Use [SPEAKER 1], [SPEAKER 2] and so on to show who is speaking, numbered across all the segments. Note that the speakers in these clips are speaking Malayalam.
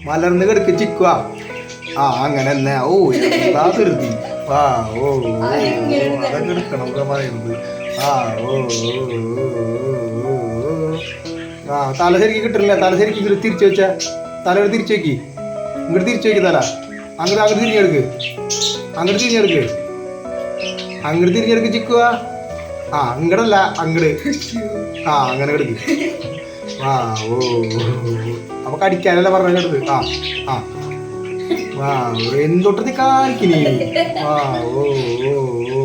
[SPEAKER 1] മലർന്ന് കിടക്ക് ചിക്കുക. ആ അങ്ങനെ തന്നെ. ഓ എന്താ ധൃതി. ആ ഓ അതൊക്കെ എടുക്കണം പറയുന്നത്. ആ ഓ ആ തല ശരിക്കും കിട്ടണില്ല. തല ശരിക്കും ഇങ്ങോട്ട് തിരിച്ചു വെച്ചാ. തല തിരിച്ചു വെക്കി. ഇങ്ങോട്ട് തിരിച്ചു വെക്കി തല. അങ്ങോട്ട് അങ്ങോട്ട് തിരിഞ്ഞെടുക്ക്. അങ്ങോട്ട് തിരിഞ്ഞെടുക്ക്. അങ്ങോട്ട് തിരിഞ്ഞെടുക്ക് ചിക്കുക. ആ ഇങ്ങടല്ല അങ്ങട്. ആ അങ്ങനെ കിടക്ക്. ആ ഓ അപ്പൊ കടിക്കാനല്ല പറഞ്ഞെടുത്ത്. ആ ആ ആ എന്തൊട്ടത് കാണിക്കിനി. ആ ഓ ഓ ഓ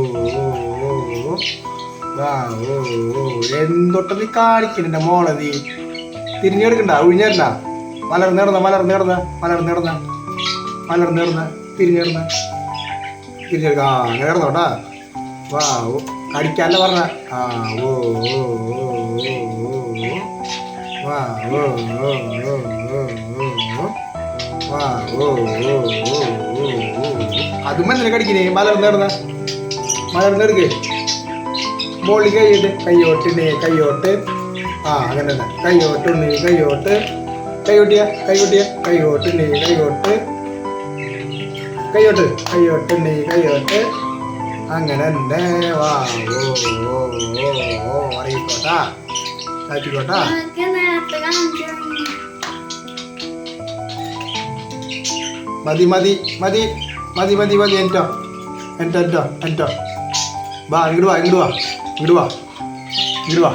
[SPEAKER 1] ആ ഓ എന്തൊട്ടത് കാണിക്കണ മോളെ. നീ തിരിഞ്ഞെടുക്കണ്ട. ഒഴിഞ്ഞല്ല. മലർന്ന് കിടന്ന മലർന്ന് കിടന്ന മലർന്ന് കിടന്ന മലർന്ന് കിടന്ന തിരിഞ്ഞിടന്ന തിരിഞ്ഞെടുക്ക. ആ അങ്ങനെ കിടന്നോട്ടാ. വാ കടിക്കാനല്ല പറഞ്ഞ. ആ ഓ ഓ ഓ വാ ഓ ഓ വാ ഓ അത് മഞ്ഞ കടിക്കണേ. മലർന്ന് കിടന്ന മലർന്നെടുക്ക്. മോളി കൈയിട്ട് കയ്യോട്ട് കയ്യോട്ട്. ആ അങ്ങനെ തന്നെ. കയ്യോട്ട് കയ്യോട്ട് കൈകൊട്ടിയ കൈകൊട്ടിയ കൈകോട്ട് കൈകോട്ട് കൈയോട്ട് കൈയോട്ട് കൈയോട്ട് അങ്ങനെ തന്നെ. വാ ഓ ഓ ഓ അറിയിക്കോട്ടാ ആയിക്കോട്ടാ. മതി മതി മതി മതി മതി മതി. എൻറ്റോ എൻറ്റോ എൻറ്റോ എൻറ്റോ. വാ ഇങ്ങോട്ട് വാ ഇങ്ങോട്ട് വാ ഇങ്ങോട്ട് വാ ഇങ്ങോട്ട് വാ.